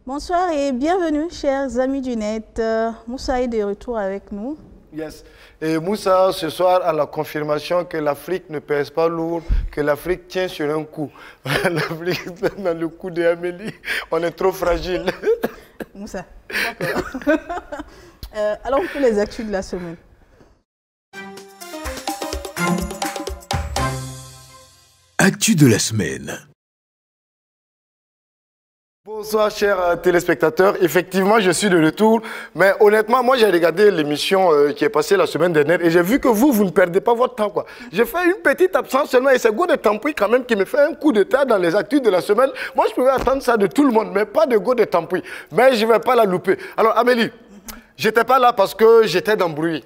Bonsoir et bienvenue, chers amis du net. Moussa est de retour avec nous. Yes. Et Moussa, ce soir, a la confirmation que l'Afrique ne pèse pas lourd, que l'Afrique tient sur un coup. L'Afrique dans le coup d'Amélie, on est trop fragile. Moussa, d'accord. Alors, pour les actus de la semaine. Actu de la semaine. Bonsoir chers téléspectateurs, effectivement je suis de retour, mais honnêtement moi j'ai regardé l'émission qui est passée la semaine dernière et j'ai vu que vous ne perdez pas votre temps quoi. J'ai fait une petite absence seulement et c'est Go de Tampoui quand même qui me fait un coup de tas dans les actus de la semaine. Moi je pouvais attendre ça de tout le monde, mais pas de Go de Tampoui, mais je ne vais pas la louper. Alors Amélie, j'étais pas là parce que j'étais dans le bruit.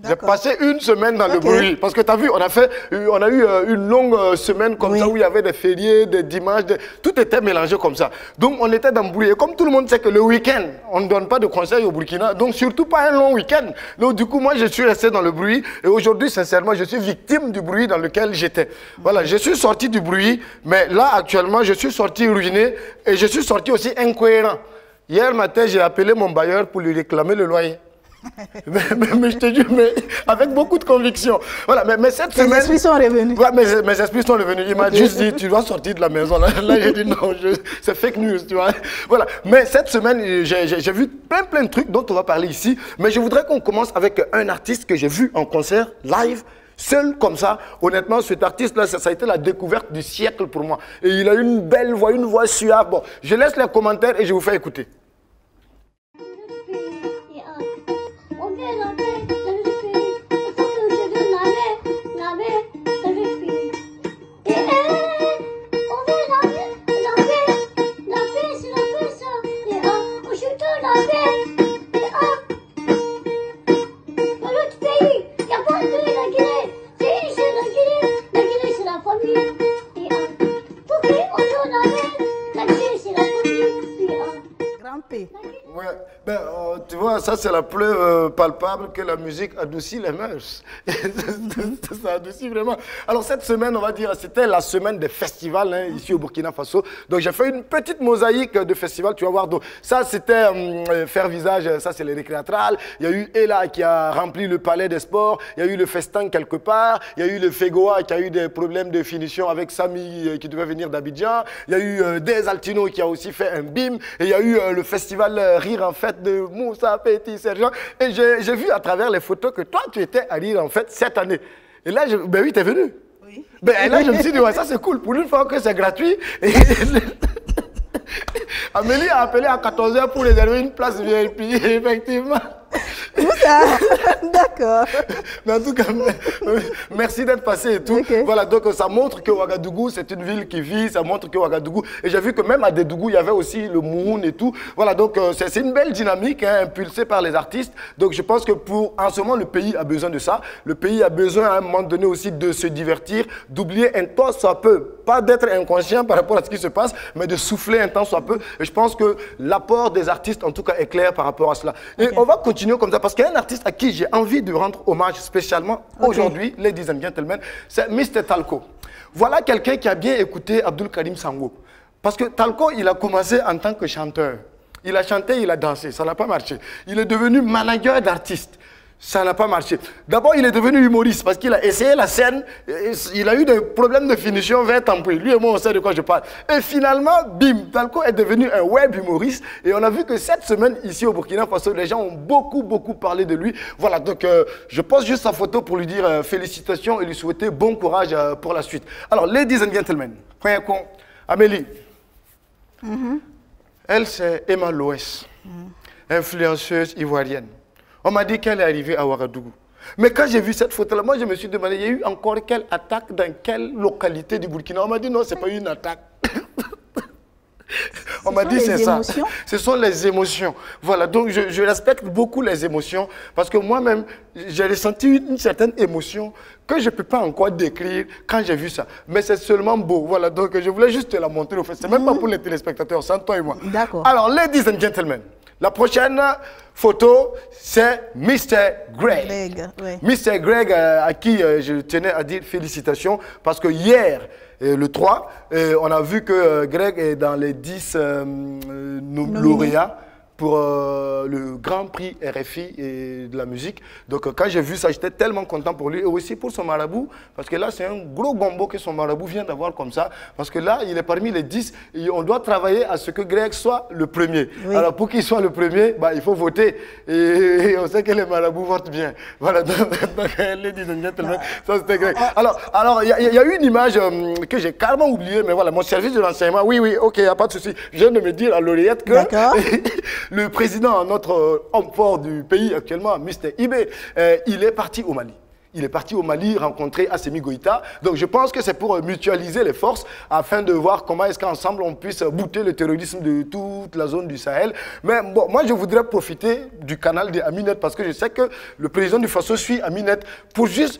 J'ai passé une semaine dans le bruit. Parce que tu as vu, on a eu une longue semaine comme ça où il y avait des fériés, des dimanches, tout était mélangé comme ça. Donc on était dans le bruit. Et comme tout le monde sait que le week-end, on ne donne pas de conseils au Burkina, donc surtout pas un long week-end. Donc du coup, moi je suis resté dans le bruit. Et aujourd'hui, sincèrement, je suis victime du bruit dans lequel j'étais. Voilà, je suis sorti du bruit, mais là actuellement, je suis sorti ruiné et je suis sorti aussi incohérent. Hier matin, j'ai appelé mon bailleur pour lui réclamer le loyer. mais je te dis, mais avec beaucoup de conviction. Voilà, mais cette semaine... Mes esprits sont revenus. Ouais, mes esprits sont revenus. Il m'a juste dit, tu dois sortir de la maison. Là j'ai dit, non, c'est fake news, tu vois. Voilà, mais cette semaine, j'ai vu plein de trucs dont on va parler ici. Mais je voudrais qu'on commence avec un artiste que j'ai vu en concert, live, seul comme ça. Honnêtement, cet artiste-là, ça a été la découverte du siècle pour moi. Et il a une belle voix, une voix suave. Bon, je laisse les commentaires et je vous fais écouter. Ouais, ben, tu vois, ça c'est la preuve palpable que la musique adoucit les mœurs. Ça adoucit vraiment. Alors cette semaine, on va dire, c'était la semaine des festivals hein, ici au Burkina Faso. Donc j'ai fait une petite mosaïque de festivals, tu vas voir. Donc, ça c'était faire visage, ça c'est les récréatrales. Il y a eu Ella qui a rempli le palais des sports. Il y a eu le festin quelque part. Il y a eu le Fegoa qui a eu des problèmes de finition avec Samy qui devait venir d'Abidjan. Il y a eu Des Altino qui a aussi fait un bim. Et il y a eu le festival Rire en fête de Moussa Petit Sergent. Et j'ai vu à travers les photos que toi, tu étais à Rire en fête cette année. Et là, ben oui, tu es venu. Oui. Ben là, je me suis dit, ouais, ça c'est cool. Pour une fois que c'est gratuit. Amélie a appelé à 14 h pour réserver une place VIP, effectivement. D'accord. Mais en tout cas, merci d'être passé et tout. Okay. Voilà, donc ça montre que Ouagadougou, c'est une ville qui vit, ça montre que Ouagadougou... Et j'ai vu que même à Dédougou, il y avait aussi le Mouhoun et tout. Voilà, donc c'est une belle dynamique hein, impulsée par les artistes. Donc je pense que en ce moment, le pays a besoin de ça. Le pays a besoin à un moment donné aussi de se divertir, d'oublier un temps soit peu. Pas d'être inconscient par rapport à ce qui se passe, mais de souffler un temps soit peu. Et je pense que l'apport des artistes, en tout cas, est clair par rapport à cela. Et on va continuer comme ça, parce qu'il y a un artiste à qui j'ai envie de rendre hommage spécialement aujourd'hui, ladies and gentlemen, c'est Mr. Talco. Voilà quelqu'un qui a bien écouté Abdul Karim Sango. Parce que Talco, il a commencé en tant que chanteur. Il a chanté, il a dansé, ça n'a pas marché. Il est devenu manager d'artistes. Ça n'a pas marché. D'abord, il est devenu humoriste parce qu'il a essayé la scène. Il a eu des problèmes de finition vers Tampoui. Lui et moi, on sait de quoi je parle. Et finalement, bim, Talco est devenu un web humoriste. Et on a vu que cette semaine, ici au Burkina Faso, les gens ont beaucoup parlé de lui. Voilà, donc je pose juste sa photo pour lui dire félicitations et lui souhaiter bon courage pour la suite. Alors, ladies and gentlemen, Amélie, elle, c'est Emma Loès, influenceuse ivoirienne. On m'a dit qu'elle est arrivée à Ouagadougou. Mais quand j'ai vu cette photo-là, moi je me suis demandé, il y a eu encore quelle attaque dans quelle localité du Burkina? On m'a dit non, ce n'est pas une attaque. On m'a dit c'est ça. Ce sont les émotions. Voilà, donc je respecte beaucoup les émotions parce que moi-même, j'ai ressenti une certaine émotion que je ne peux pas encore décrire quand j'ai vu ça. Mais c'est seulement beau. Voilà, donc je voulais juste te la montrer. Ce n'est même pas pour les téléspectateurs, c'est toi et moi. D'accord. Alors, ladies and gentlemen, La prochaine photo, c'est Mr. Greg. Mr. Greg, à qui je tenais à dire félicitations, parce que hier, le 3, on a vu que Greg est dans les 10 lauréats pour le Grand Prix RFI et de la musique. Donc quand j'ai vu ça, j'étais tellement content pour lui et aussi pour son marabout, parce que là c'est un gros gombo que son marabout vient d'avoir comme ça, parce que là il est parmi les 10 et on doit travailler à ce que Greg soit le premier. Oui. Alors pour qu'il soit le premier, bah, il faut voter et on sait que les marabouts votent bien. Voilà, donc ladies and gentlemen, ça c'était Greg. Alors il y a eu une image que j'ai carrément oubliée, mais voilà, mon service de renseignement, oui, ok, il n'y a pas de souci. Je viens de me dire à l'oreillette que le président, notre homme fort du pays actuellement, Mr. Ibé, il est parti au Mali. Il est parti au Mali rencontrer Assimi Goïta. Donc je pense que c'est pour mutualiser les forces afin de voir comment est-ce qu'ensemble on puisse bouter le terrorisme de toute la zone du Sahel. Mais bon, moi je voudrais profiter du canal de Aminette parce que je sais que le président du Faso suit Aminette pour juste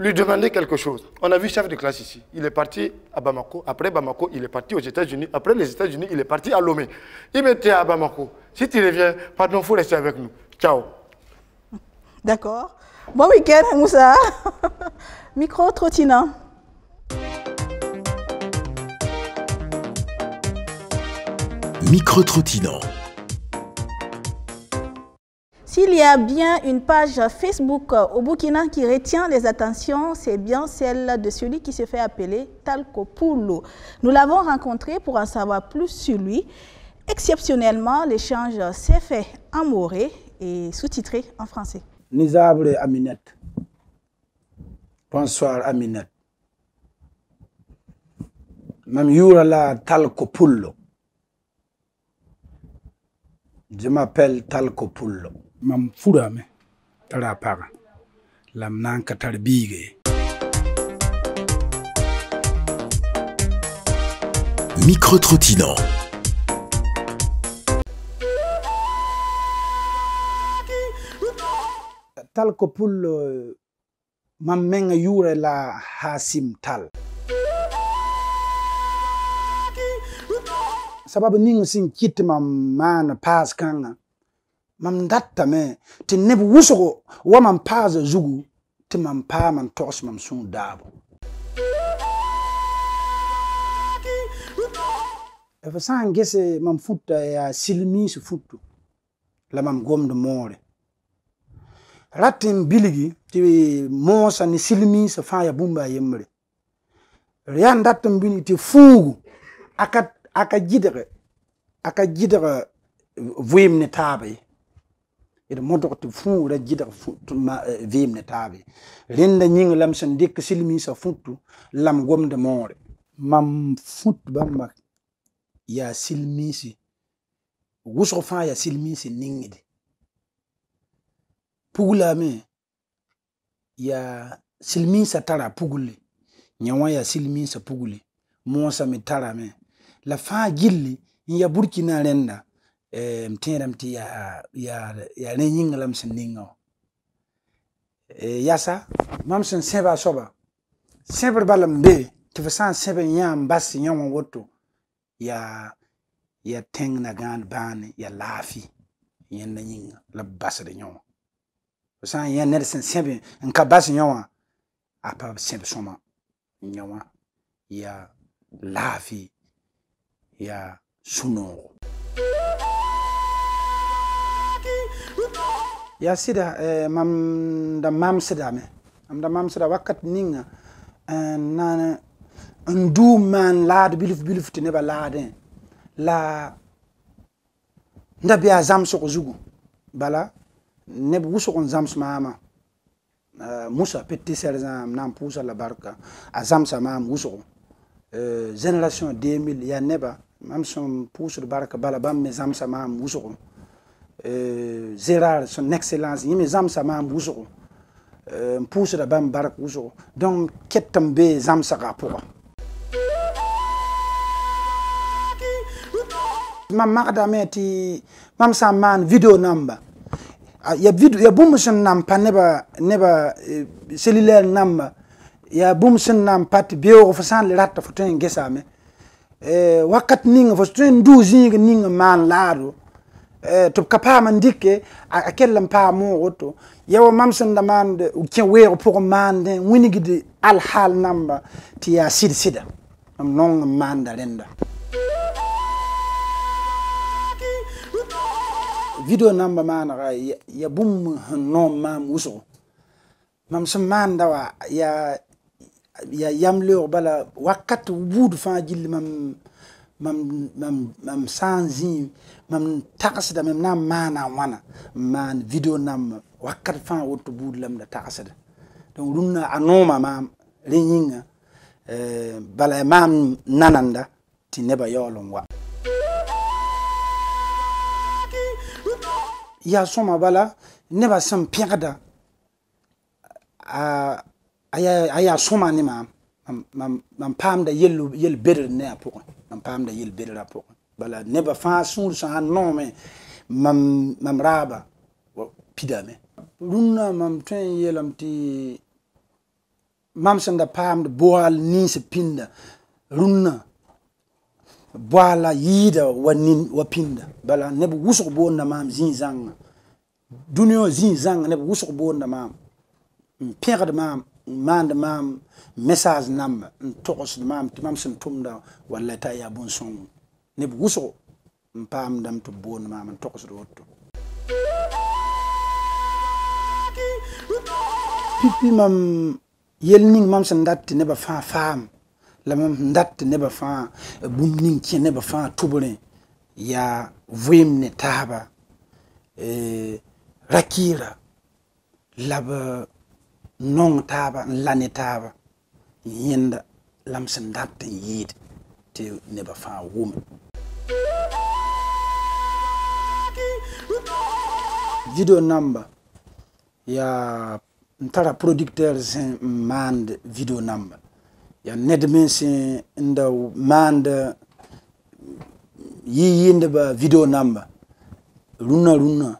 lui demander quelque chose. On a vu chef de classe ici. Il est parti à Bamako. Après Bamako, il est parti aux États-Unis. Après les États-Unis, il est parti à Lomé. Il était à Bamako. Si tu reviens, pardon, il faut rester avec nous. Ciao. D'accord. Bon week-end, Moussa. Micro trottinant. Micro trottinant. S'il y a bien une page Facebook au Burkina qui retient les attentions, c'est bien celle de celui qui se fait appeler Talko Poulo. Nous l'avons rencontré pour en savoir plus sur lui. Exceptionnellement, l'échange s'est fait en moré et sous-titré en français. Nizable Aminette. Bonsoir Aminette. Même Yourala Talko Poulo. Je m'appelle Talko Poulo. Mam furame tara paga lam nanka tarbige. Micro trottinant. Talko Poulo mam menga yure la Hasim Tal. Sababu ninga sin kit mam man pas kanga. Mam datta me te neb wusugo wa mam paza zugu te mam pa man tos mam sun dabo. Efa san gese mam futta ya silmi su futtu la mam gomdo more. Ratin biligi te mosa ni silmi sa fa ya bumba yemre. Rian datta bini te fugu aka jidere vuim ne tabe. Il modok te fou la jida ma vim ne tabi rinda nying lam sen dik silmi sa futu lam gom de more mam fut bamba ya silmi si wuso fa ya silmi si ningidi pugula me ya silmi sa tara puguli nyawa ya silmi sa puguli mosa me tara me la fa gilli ya Burkina renda mtiram ti ya ne yinglam sin ningo yasa mam sin seba soba seber balam be ti fasan sebe nyam bas nyam woto ya teng na gan ban ya lafi yen na yinga la bas de nyom fasan ya ne sin sebe nka bas nyom apa sebe soma nyom ya lafi ya suno. Ya sida mam sida me mam sida wakat ninga nana ndu man laad bilif te neba laade la ndabi azam so zugu bala neb wuso kon zams mama Musa petit serzam nam pousa la barka azam sa mam wuso génération 2000 ya neba mam son pousa barka bala bam me zam sa mam wuso Gérard, son excellence, il me zam sa mam wuzo, pousse la bam barak wuzo, donc ketambe zam sa rapport. Mam magdame ti mam sa man video number. Ya video ya boom son nam pa neba cellulaire number. Ya boom son nam pat bio fasan le rat fa ten gesame. Wakat ninga fa ten 12 ninga man lado. to kapa man dike a kellam pa mo goto yawa mamsan da man de ke weero pour mande winigide al hal namba ti ya sida am non manda renda video namba mana ya bum no mam uso mamsan manda wa ya yamleur bala wakat wud fa jil mam sanzi mam taksida mam na mana wana man video nam wakat fa wotu budlam da taksida donc lunna anoma mam renyinga bala mam nananda ti neba yolon wa ya soma bala neba sam piada aya soma ni mam pam da yel better ne apoko mam pam da yel better apoko bala neba fa sur sa non me mam raba pidame lunna mam ten yelam ti mam sanda pam da boal ni se pinda lunna boala yida wanin wapinda bala neba wusuk bonna mam zinzanga dunyo zinzanga neba wusuk bonna mam perde mam mande mam message number tokos mam timam sun tumda walla ta ya bon son ne buso pam dam to bon mam tokos rotto pipi mam yelning mam sun datti ne ba fa fam la mam datti ne ba fa bum ning ci ne ba fa tubule ya vim ne taba rakira laba non taba lane taba yenda lamsen datte yid te neba fa wum video number ya ntara producteur mand video number ya nedmen sin nda mand yinde ba video number runa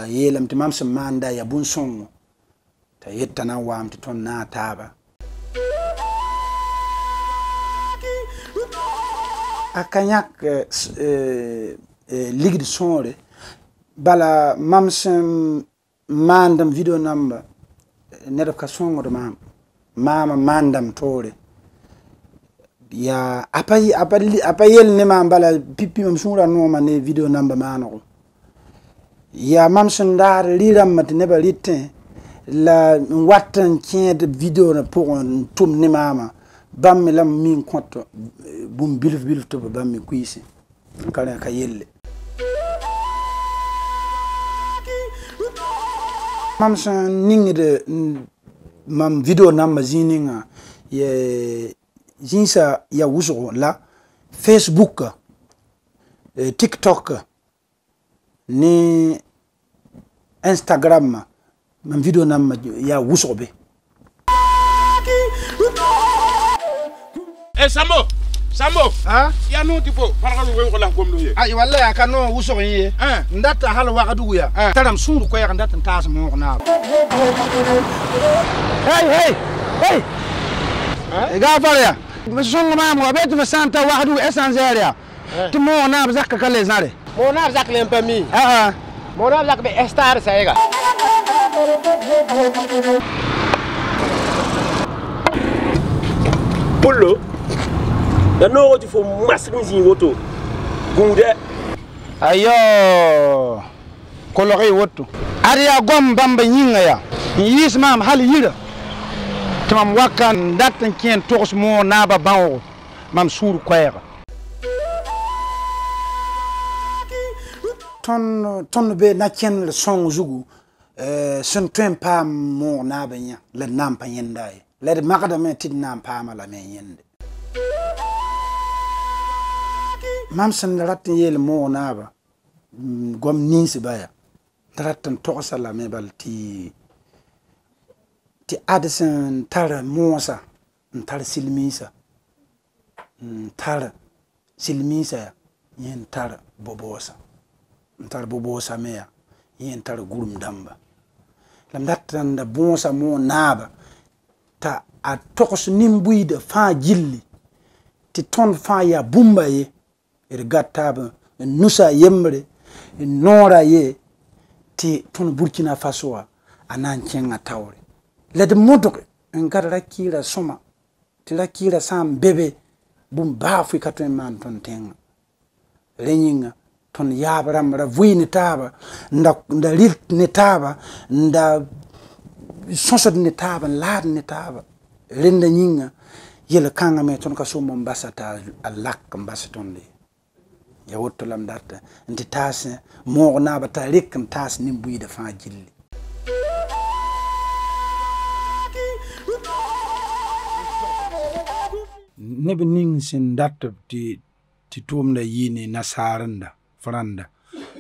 yelam te mamse manda ya bun songo ta yettana wam to ton na taba akanyak ligid sonre bala mamsem mandam video number nedaf ka songo do mama mandam tore ya apayel ne mam bala pipi mam sura no ma ne video number manoko ya mamsem dar liram mat ne balite la watan tient de vidéo na pour un tourne ni mama bam lam min compte bum bilf to bam mi kuisi kala ka yelle mam san ning de mam vidéo na mazininga ye jinsa ya wuso la Facebook TikTok ni Instagram mam video nam ya wusobe Sambo ha ya no tipo paraga no ko lan komno ye ay walla ya kanu wuso ye ndata hal waqadu ya taram suru ko ya ndata tas mo na hey ga faria مسون ما مو بيت مسانتا واحد اسانزيريا تمو ناب زك كله زاري mo na zak len pami mo na zak be star sayega Pullo da no ti fo masrinzi woto gunde ayo kolori woto ariya gom bamba yinga ya yis mam hal yira tamam wakan datan kien toks mo naba bawo mam sur kwera ton be na kien le son zugu sun twen pa mo naba nya le nam pa yendai le magada me tid nam pa mala me yende mam san ratin yel mo naba gom ninsi baya daratan toksa la me balti ti adsen tara mosa tara silmisa tara silmisa yen tara bobosa meya yen tara gurum damba lam datan da bonsa mo naba ta a tokos nimbuida fa jilli ti ton fa ya bumba ye irgataba nusa yemre nora ye ti ton Burkina Faso anan chenga tawre le de modok ngara kila soma ti la kila sam bebe bum bafu kato man ton tenga lenyinga ton yabram ra vuini taba nda lit ne taba nda sonsod ne taba lad ne taba lenda nyinga yele kanga me ton ka so Mombasa ta alak mbasa ton le ya wotto lam data nti tase mo na bata rek tas nim buyi da fa jilli nebe ning sin data ti tum da yini nasaranda franda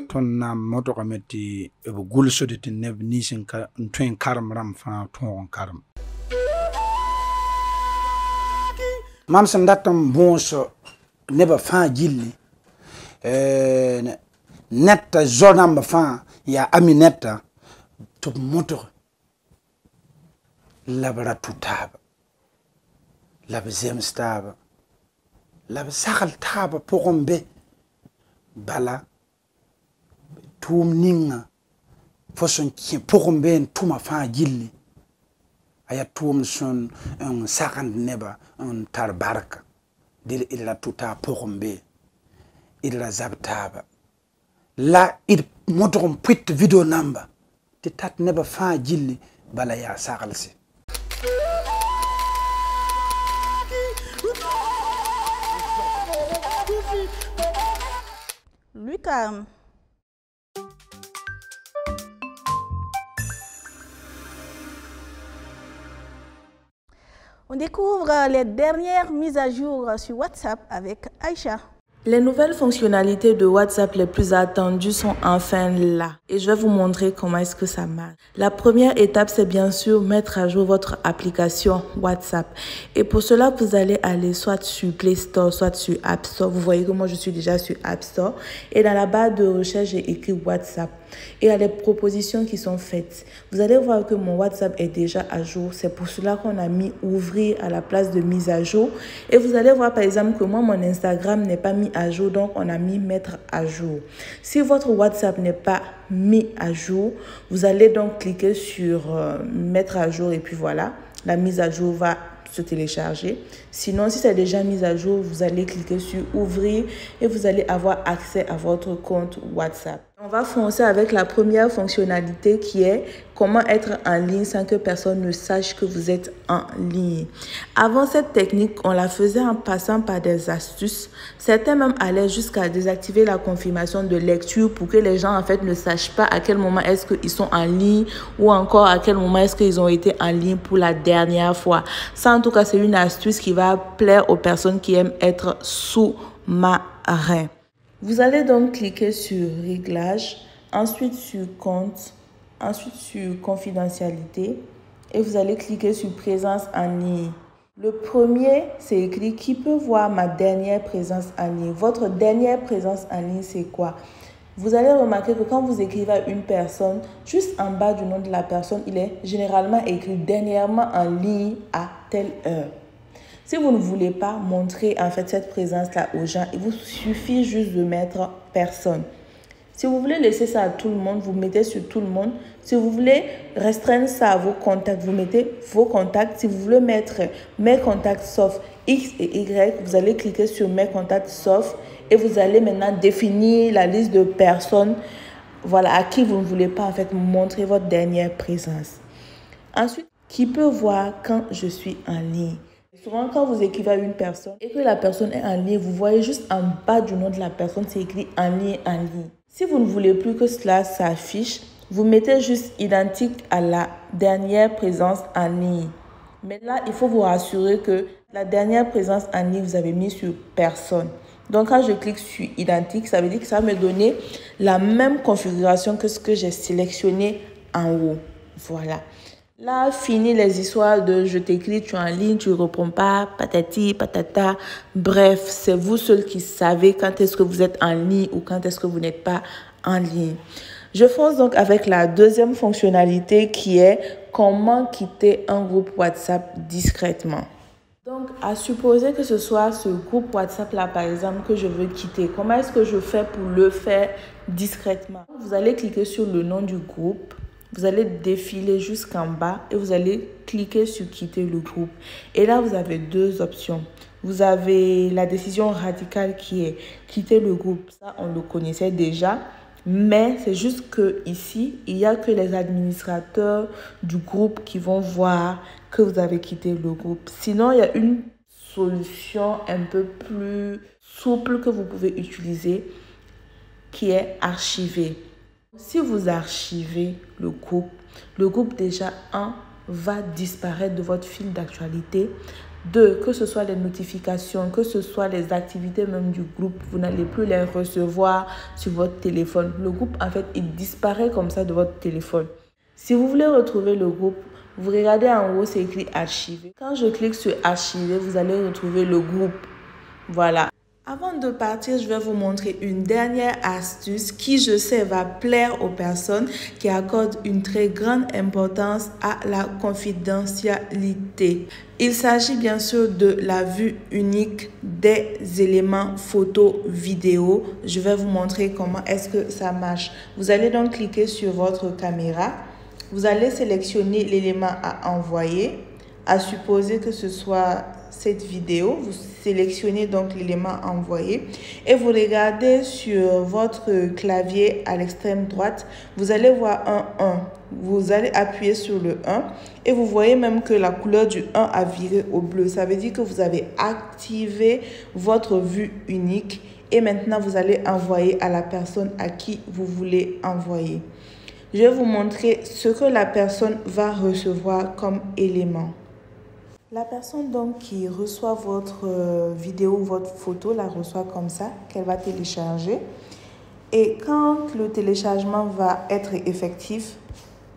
ton na moto ka meti e bu gulso de nebe ni sin ka twen karam ram fa ton karam mam sin data bonso neba fa jilli netta zonamba fa ya aminetta to moto labra tutaba lab zemstaba lab sagal taba pogombe bala tum ninga foson ki pogombe tuma fa jilli aya tum son un sakand neba un tarbarka dil illa tuta pogombe illa zabtaba la id motorom put video number ti tat neba fa jilli bala ya sagalsi Lucas. On découvre les dernières mises à jour sur WhatsApp avec Aïcha. Les nouvelles fonctionnalités de WhatsApp les plus attendues sont enfin là et je vais vous montrer comment est-ce que ça marche. La première étape, c'est bien sûr mettre à jour votre application WhatsApp et pour cela, vous allez aller soit sur Play Store, soit sur App Store. Vous voyez que moi, je suis déjà sur App Store et dans la barre de recherche, j'ai écrit WhatsApp et il y a les propositions qui sont faites. Vous allez voir que mon WhatsApp est déjà à jour. C'est pour cela qu'on a mis ouvrir à la place de mise à jour et vous allez voir par exemple que moi, mon Instagram n'est pas mis à jour, donc on a mis mettre à jour. Si votre WhatsApp n'est pas mis à jour, vous allez donc cliquer sur mettre à jour et puis voilà, la mise à jour va se télécharger. Sinon, si c'est déjà mis à jour, vous allez cliquer sur ouvrir et vous allez avoir accès à votre compte WhatsApp. On va foncer avec la première fonctionnalité qui est comment être en ligne sans que personne ne sache que vous êtes en ligne. Avant cette technique, on la faisait en passant par des astuces. Certains même allaient jusqu'à désactiver la confirmation de lecture pour que les gens en fait ne sachent pas à quel moment est-ce qu'ils sont en ligne ou encore à quel moment est-ce qu'ils ont été en ligne pour la dernière fois. Ça en tout cas c'est une astuce qui va plaire aux personnes qui aiment être sous-marins. Vous allez donc cliquer sur Réglages, ensuite sur Compte, ensuite sur Confidentialité et vous allez cliquer sur Présence en ligne. Le premier, c'est écrit « Qui peut voir ma dernière présence en ligne ?» Votre dernière présence en ligne, c'est quoi? Vous allez remarquer que quand vous écrivez à une personne, juste en bas du nom de la personne, il est généralement écrit « Dernièrement en ligne à telle heure ». Si vous ne voulez pas montrer en fait cette présence-là aux gens, il vous suffit juste de mettre personne. Si vous voulez laisser ça à tout le monde, vous mettez sur tout le monde. Si vous voulez restreindre ça à vos contacts, vous mettez vos contacts. Si vous voulez mettre mes contacts sauf X et Y, vous allez cliquer sur mes contacts sauf et vous allez maintenant définir la liste de personnes voilà, à qui vous ne voulez pas en fait montrer votre dernière présence. Ensuite, qui peut voir quand je suis en ligne? Souvent, quand vous écrivez à une personne et que la personne est en ligne, vous voyez juste en bas du nom de la personne, c'est écrit en ligne, en ligne. Si vous ne voulez plus que cela s'affiche, vous mettez juste identique à la dernière présence en ligne. Mais là, il faut vous rassurer que la dernière présence en ligne, vous avez mis sur personne. Donc, quand je clique sur identique, ça veut dire que ça va me donner la même configuration que ce que j'ai sélectionné en haut. Voilà. Là, fini les histoires de je t'écris, tu es en ligne, tu ne réponds pas, patati, patata. Bref, c'est vous seuls qui savez quand est-ce que vous êtes en ligne ou quand est-ce que vous n'êtes pas en ligne. Je fonce donc avec la deuxième fonctionnalité qui est comment quitter un groupe WhatsApp discrètement. Donc, à supposer que ce soit ce groupe WhatsApp-là, par exemple, que je veux quitter, comment est-ce que je fais pour le faire discrètement? Vous allez cliquer sur le nom du groupe, vous allez défiler jusqu'en bas et vous allez cliquer sur quitter le groupe. Et là, vous avez deux options. Vous avez la décision radicale qui est quitter le groupe. Ça, on le connaissait déjà. Mais c'est juste que ici, il n'y a que les administrateurs du groupe qui vont voir que vous avez quitté le groupe. Sinon, il y a une solution un peu plus souple que vous pouvez utiliser qui est archiver. Si vous archivez le groupe déjà, va disparaître de votre fil d'actualité. 2, que ce soit les notifications, que ce soit les activités même du groupe, vous n'allez plus les recevoir sur votre téléphone. Le groupe, en fait, il disparaît comme ça de votre téléphone. Si vous voulez retrouver le groupe, vous regardez en haut, c'est écrit archiver. Quand je clique sur archiver, vous allez retrouver le groupe. Voilà. Avant de partir, je vais vous montrer une dernière astuce qui, je sais, va plaire aux personnes qui accordent une très grande importance à la confidentialité. Il s'agit bien sûr de la vue unique des éléments photo, vidéo. Je vais vous montrer comment est-ce que ça marche. Vous allez donc cliquer sur votre caméra. Vous allez sélectionner l'élément à envoyer. À supposer que ce soit cette vidéo, vous sélectionnez donc l'élément envoyé et vous regardez sur votre clavier à l'extrême droite, vous allez voir un 1. Vous allez appuyer sur le 1 et vous voyez même que la couleur du 1 a viré au bleu. Ça veut dire que vous avez activé votre vue unique et maintenant vous allez envoyer à la personne à qui vous voulez envoyer. Je vais vous montrer ce que la personne va recevoir comme élément. La personne donc qui reçoit votre vidéo ou votre photo la reçoit comme ça, qu'elle va télécharger. Et quand le téléchargement va être effectif,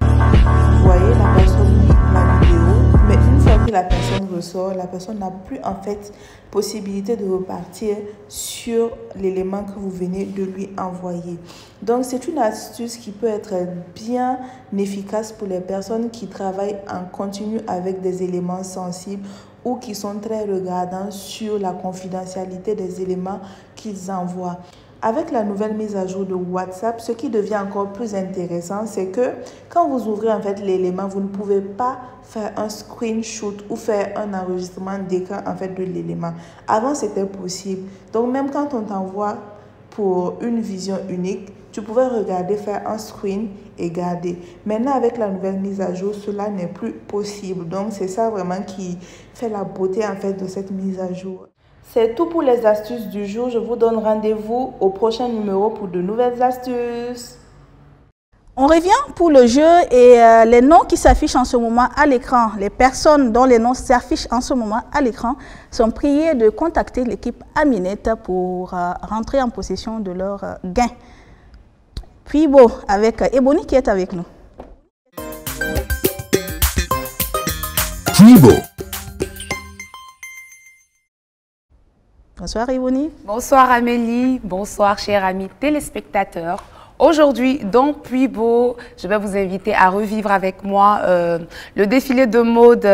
vous voyez la personne lit la vidéo, mais une fois que la personne ressort, la personne n'a plus en fait possibilité de repartir sur l'élément que vous venez de lui envoyer. Donc c'est une astuce qui peut être bien efficace pour les personnes qui travaillent en continu avec des éléments sensibles ou qui sont très regardants sur la confidentialité des éléments qu'ils envoient. Avec la nouvelle mise à jour de WhatsApp, ce qui devient encore plus intéressant, c'est que quand vous ouvrez en fait l'élément, vous ne pouvez pas faire un screenshot ou faire un enregistrement d'écran en fait de l'élément. Avant, c'était possible. Donc même quand on t'envoie pour une vision unique, tu pouvais regarder, faire un screen et garder. Maintenant, avec la nouvelle mise à jour, cela n'est plus possible. Donc c'est ça vraiment qui fait la beauté en fait de cette mise à jour. C'est tout pour les astuces du jour. Je vous donne rendez-vous au prochain numéro pour de nouvelles astuces. On revient pour le jeu et les noms qui s'affichent en ce moment à l'écran, les personnes dont les noms s'affichent en ce moment à l'écran sont priées de contacter l'équipe Aminette pour rentrer en possession de leur gain. Puis bon, avec Ebony qui est avec nous. Puis bon. Bonsoir Ebony. Bonsoir Amélie, bonsoir chers amis téléspectateurs. Aujourd'hui, dans Puibo, je vais vous inviter à revivre avec moi le défilé de mode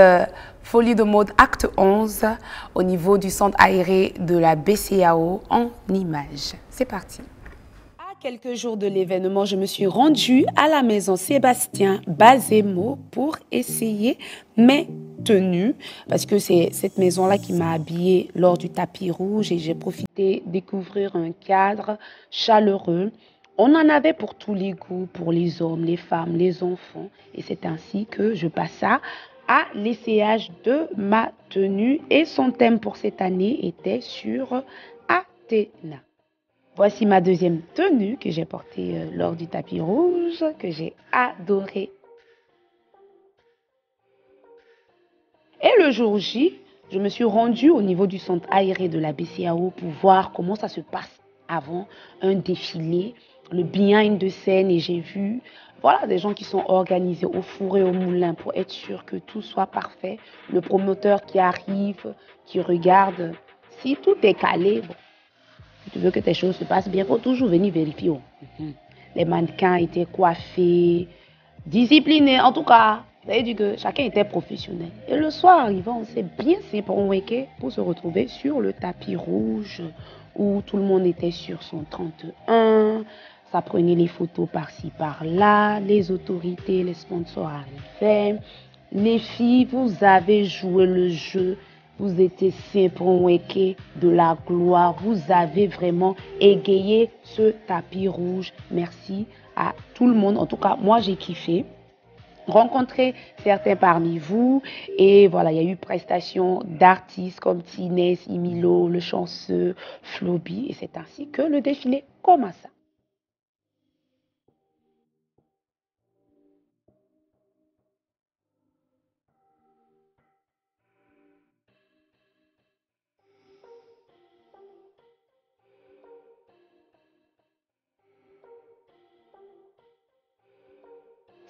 Folie de mode acte 11 au niveau du centre aéré de la BCAO en images. C'est parti. À quelques jours de l'événement, je me suis rendue à la maison Sébastien Bazemo pour essayer mes tenues parce que c'est cette maison-là qui m'a habillée lors du tapis rouge et j'ai profité de découvrir un cadre chaleureux. On en avait pour tous les goûts, pour les hommes, les femmes, les enfants. Et c'est ainsi que je passa à l'essayage de ma tenue. Et son thème pour cette année était sur Athéna. Voici ma deuxième tenue que j'ai portée lors du tapis rouge, que j'ai adorée. Et le jour J, je me suis rendue au niveau du centre aéré de la BCAO pour voir comment ça se passe avant un défilé, le behind de scène, et j'ai vu des gens qui sont organisés au four et au moulin pour être sûr que tout soit parfait. Le promoteur qui arrive, qui regarde si tout est calé. Bon, si tu veux que tes choses se passent bien, il faut toujours venir vérifier. Les mannequins étaient coiffés, disciplinés. En tout cas, Ça veut dire que chacun était professionnel. Et le soir arrivant, on s'est bien séparés pour se retrouver sur le tapis rouge où tout le monde était sur son 31. Ça prenait les photos par-ci, par-là. Les autorités, les sponsors arrivaient. Les filles, vous avez joué le jeu. Vous étiez séparés de la gloire. Vous avez vraiment égayé ce tapis rouge. Merci à tout le monde. En tout cas, moi, j'ai kiffé. Rencontrer certains parmi vous et voilà, il y a eu prestation d'artistes comme Tinès, Imilo, Le Chanceux, Floby et c'est ainsi que le défilé commença.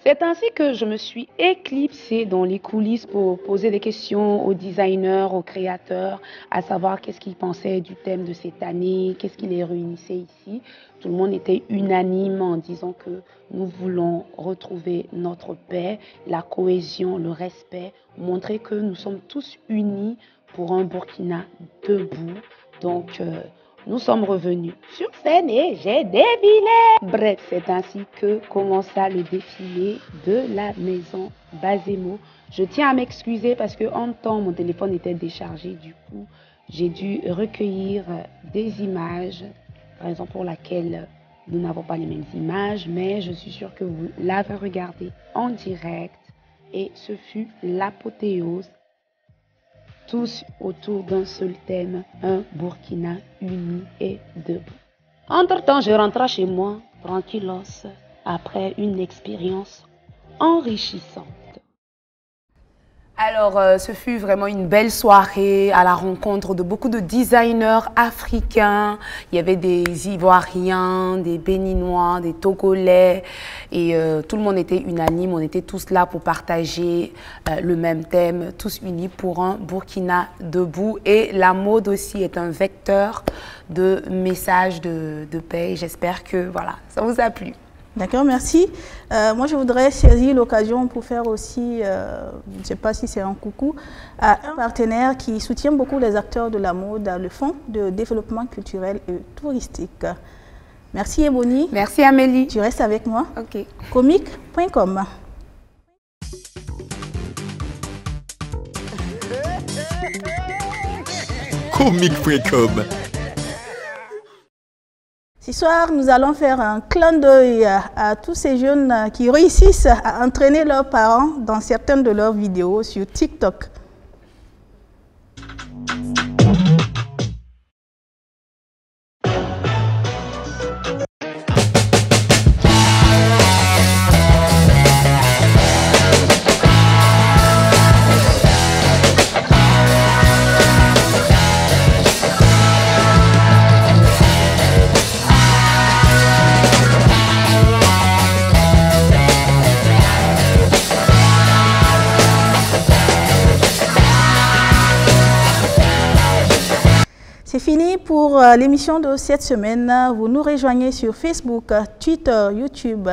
C'est ainsi que je me suis éclipsée dans les coulisses pour poser des questions aux designers, aux créateurs, à savoir qu'est-ce qu'ils pensaient du thème de cette année, qu'est-ce qui les réunissait ici. Tout le monde était unanime en disant que nous voulons retrouver notre paix, la cohésion, le respect, montrer que nous sommes tous unis pour un Burkina debout. Donc, nous sommes revenus sur scène et j'ai défilé. Bref, c'est ainsi que commença le défilé de la maison Bazemo. Je tiens à m'excuser parce que en temps, mon téléphone était déchargé. Du coup, j'ai dû recueillir des images, raison pour laquelle nous n'avons pas les mêmes images, mais je suis sûre que vous l'avez regardé en direct et ce fut l'apothéose. Tous autour d'un seul thème, un Burkina uni et debout. Entre-temps, je rentrais chez moi, tranquillos, après une expérience enrichissante. Alors, ce fut vraiment une belle soirée à la rencontre de beaucoup de designers africains. Il y avait des Ivoiriens, des Béninois, des Togolais et tout le monde était unanime. On était tous là pour partager le même thème, tous unis pour un Burkina debout. Et la mode aussi est un vecteur de messages de paix. J'espère que voilà, ça vous a plu. D'accord, merci. Moi, je voudrais saisir l'occasion pour faire aussi, je ne sais pas si c'est un coucou, à un partenaire qui soutient beaucoup les acteurs de la mode, le Fonds de développement culturel et touristique. Merci Ebony. Merci Amélie. Tu restes avec moi. Ok. Comic.com. Comic.com. Ce soir, nous allons faire un clin d'œil à tous ces jeunes qui réussissent à entraîner leurs parents dans certaines de leurs vidéos sur TikTok. C'est fini pour l'émission de cette semaine. Vous nous rejoignez sur Facebook, Twitter, YouTube,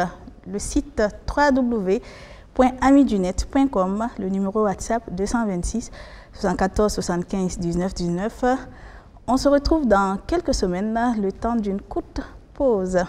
le site www.amidunet.com, le numéro WhatsApp 226 74 75 19 19. On se retrouve dans quelques semaines, le temps d'une courte pause.